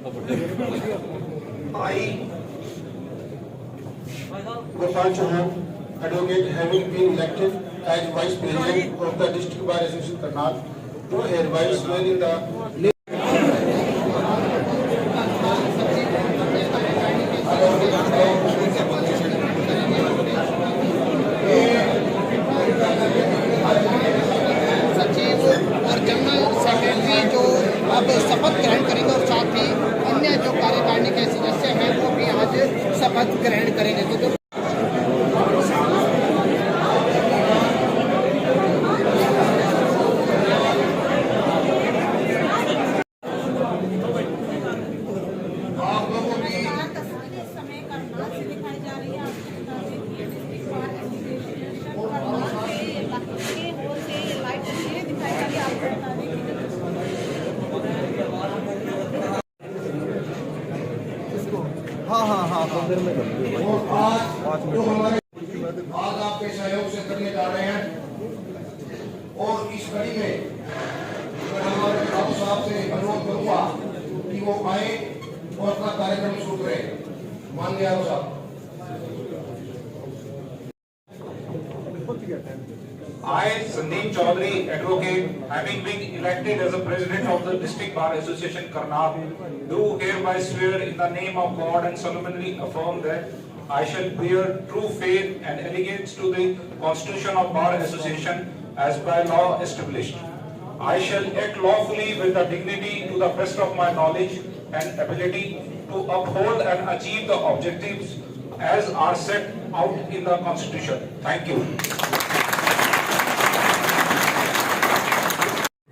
I, Gopal Chauhan, advocate, having been elected as Vice President of the District Bar Association Karnal, do hereby swear in the सचिव और general secretary जो अब शपथ ग्रहण करेंगे और साथ ही अन्य जो कार्यकारिणी के सदस्य हैं वो भी आज शपथ ग्रहण करेंगे। तो जो आप लोगों की समय करनाल से दिखाई जा रही है, आपको बता दें कि डिस्ट्रिक्ट बार एसोसिएशन करनाल से ये ओर से ये लाइट तस्वीरें दिखाई जा रही है। आपको बता दें आज आपके सहयोग से करने जा रहे हैं और इस कड़ी में मैं हमारे बाबू साहब से अनुरोध करूंगा कि वो आए और अपना कार्यक्रम शुरू करें। माननीय बाबू साहब। I, Sandeep Chaudhary, advocate, having been elected as the President of the District Bar Association Karnal, do hereby swear in the name of God and solemnly affirm that I shall bear true faith and allegiance to the Constitution of Bar Association as by law established. I shall act lawfully with the dignity to the best of my knowledge and ability to uphold and achieve the objectives as are set out in the Constitution. Thank you.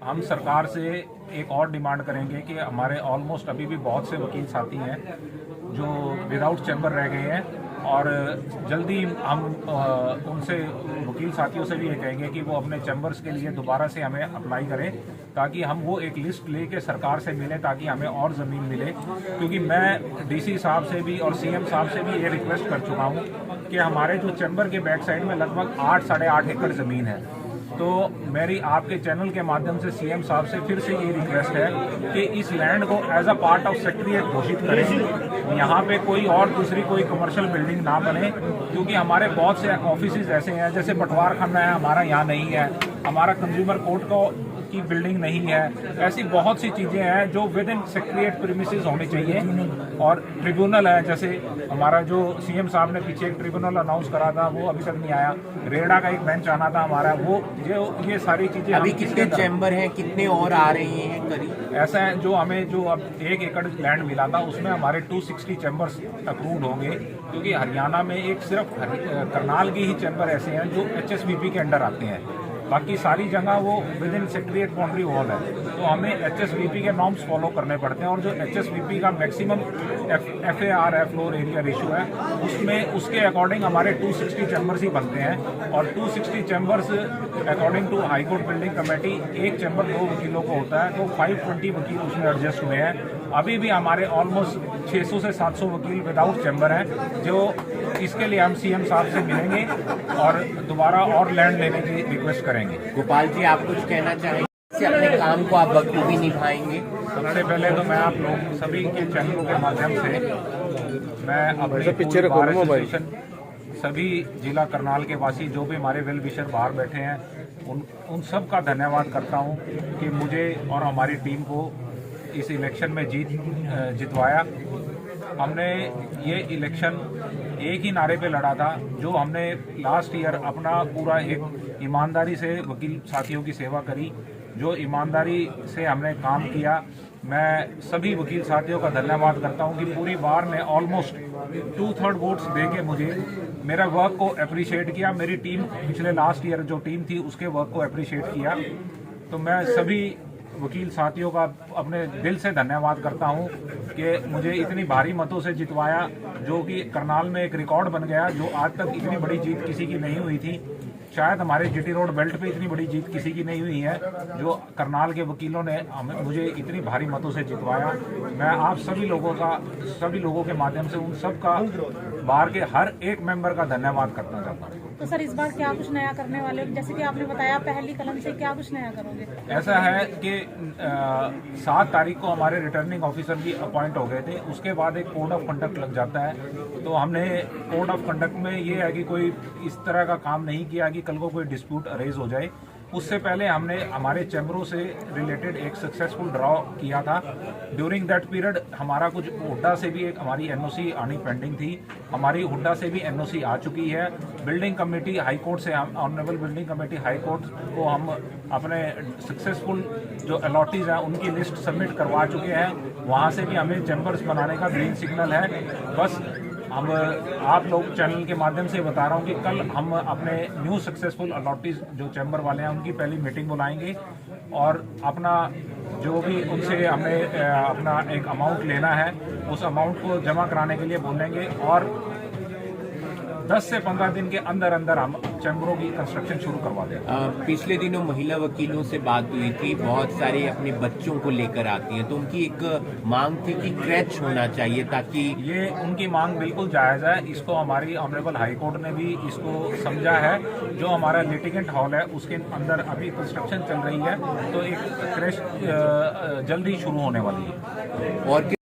हम सरकार से एक और demand करेंगे कि हमारे almost अभी भी बहुत से वकील साथी हैं जो विदाउट चैम्बर रह गए हैं और जल्दी हम उनसे वकील साथियों से भी ये कहेंगे कि वो अपने चैम्बर्स के लिए दोबारा से हमें अप्लाई करें ताकि हम वो एक लिस्ट लेके सरकार से मिलें ताकि हमें और ज़मीन मिले। क्योंकि मैं डीसी साहब से भी और सीएम साहब से भी ये रिक्वेस्ट कर चुका हूँ कि हमारे जो चैम्बर के बैक साइड में लगभग 8-8.5 एकड़ ज़मीन है। तो मेरी आपके चैनल के माध्यम से सीएम साहब से फिर से ये रिक्वेस्ट है कि इस लैंड को as a part of secretariat घोषित करें। यहाँ पे कोई और दूसरी कोई कमर्शियल बिल्डिंग ना बने क्योंकि हमारे बहुत से ऑफिसेज ऐसे हैं जैसे पटवार खाना है हमारा यहाँ नहीं है, हमारा कंज्यूमर कोर्ट को की बिल्डिंग नहीं है, ऐसी बहुत सी चीज़ें हैं जो विद इन सेक्रेटरीट प्रीमिसेस होनी चाहिए। और ट्रिब्यूनल है जैसे हमारा जो सीएम साहब ने पीछे एक ट्रिब्यूनल अनाउंस करा था वो अभी तक नहीं आया, रेडा का एक बेंच आना था हमारा, वो ये सारी चीज़ें अभी कितने चैम्बर हैं, कितने और आ रहे हैं करीब? ऐसा है जो हमें जो अब 1 एकड़ लैंड मिला था उसमें हमारे 260 चैम्बर्स अप्रूव्ड होंगे क्योंकि हरियाणा में एक सिर्फ करनाल की ही चैम्बर ऐसे हैं जो HSBP के अंडर आते हैं, बाकी सारी जगह वो with in secretariat boundary wall है। तो हमें HSBP के नॉर्म्स फॉलो करने पड़ते हैं और जो HSBP का maximum FAR floor area ratio है उसमें उसके अकॉर्डिंग हमारे 260 चैम्बर्स ही बनते हैं और 260 chambers according to high court building committee एक चैम्बर 2 वकीलों को होता है, तो 520 वकील उसमें एडजस्ट हुए हैं। अभी भी हमारे ऑलमोस्ट 600 से 700 वकील विदाउट चैम्बर हैं जो इसके लिए हम सीएम साहब से मिलेंगे और दोबारा और लैंड लेने की रिक्वेस्ट करेंगे। गोपाल जी, आप कुछ कहना चाहेंगे? अपने काम को आप बखूबी निभाएंगे? सबसे पहले तो मैं आप लोग सभी के चैनलों के माध्यम से मैं अपने पूरे बार एसोसिएशन सभी जिला करनाल के वासी जो भी हमारे वेल विशर बाहर बैठे हैं उन सब का धन्यवाद करता हूं कि मुझे और हमारी टीम को इस इलेक्शन में जितवाया। हमने ये इलेक्शन एक ही नारे पे लड़ा था जो हमने लास्ट ईयर अपना पूरा एक ईमानदारी से वकील साथियों की सेवा करी, जो ईमानदारी से हमने काम किया। मैं सभी वकील साथियों का धन्यवाद करता हूं कि पूरी बार ने ऑलमोस्ट 2/3 वोट्स देके मुझे मेरा वर्क को अप्रिशिएट किया। मेरी टीम पिछले लास्ट ईयर जो टीम थी उसके वर्क को अप्रिशिएट किया। तो मैं सभी वकील साथियों का अपने दिल से धन्यवाद करता हूं कि मुझे इतनी भारी मतों से जितवाया, जो कि करनाल में एक रिकॉर्ड बन गया जो आज तक इतनी बड़ी जीत किसी की नहीं हुई थी। शायद हमारे जीटी रोड बेल्ट पे इतनी बड़ी जीत किसी की नहीं हुई है जो करनाल के वकीलों ने मुझे इतनी भारी मतों से जितवाया। मैं आप सभी लोगों के माध्यम से उन सब का बार के हर एक मेंबर का धन्यवाद करना चाहता हूँ। तो सर इस बार क्या कुछ नया करने वाले हो? जैसे कि आपने बताया पहली कलम से, क्या कुछ नया करोगे? ऐसा है कि 7 तारीख को हमारे रिटर्निंग ऑफिसर भी अपॉइंट हो गए थे। उसके बाद एक कोड ऑफ कंडक्ट लग जाता है। तो हमने कोड ऑफ कंडक्ट में ये है कि कोई इस तरह का काम नहीं किया कि कल को कोई डिस्प्यूट अरेज हो जाए। उससे पहले हमने हमारे चैम्बरों से रिलेटेड एक सक्सेसफुल ड्रॉ किया था। ड्यूरिंग दैट पीरियड हमारा कुछ हुड्डा से भी एक हमारी एनओसी आनी पेंडिंग थी। हमारी हुड्डा से भी एनओसी आ चुकी है। बिल्डिंग कमेटी हाई कोर्ट से, हम honourable building committee high court को हम अपने सक्सेसफुल जो अलॉटीज हैं उनकी लिस्ट सबमिट करवा चुके हैं। वहाँ से भी हमें चैम्बर्स बनाने का ग्रीन सिग्नल है। बस हम आप लोग चैनल के माध्यम से बता रहा हूँ कि कल हम अपने न्यू सक्सेसफुल अलॉटीज जो चैम्बर वाले हैं उनकी पहली मीटिंग बुलाएंगे और अपना जो भी उनसे हमें अपना एक अमाउंट लेना है उस अमाउंट को जमा कराने के लिए बोलेंगे और 10 से 15 दिन के अंदर अंदर हम चैम्बरों की कंस्ट्रक्शन शुरू करवा देंगे। पिछले दिनों महिला वकीलों से बात हुई थी, बहुत सारे अपने बच्चों को लेकर आती हैं, तो उनकी एक मांग थी कि क्रैच होना चाहिए ताकि ये उनकी मांग बिल्कुल जायज़ है। इसको हमारी ऑनरेबल हाई कोर्ट ने भी इसको समझा है। जो हमारा लिटिगेंट हॉल है उसके अंदर अभी कंस्ट्रक्शन चल रही है तो एक क्रैच जल्दी शुरू होने वाली है। और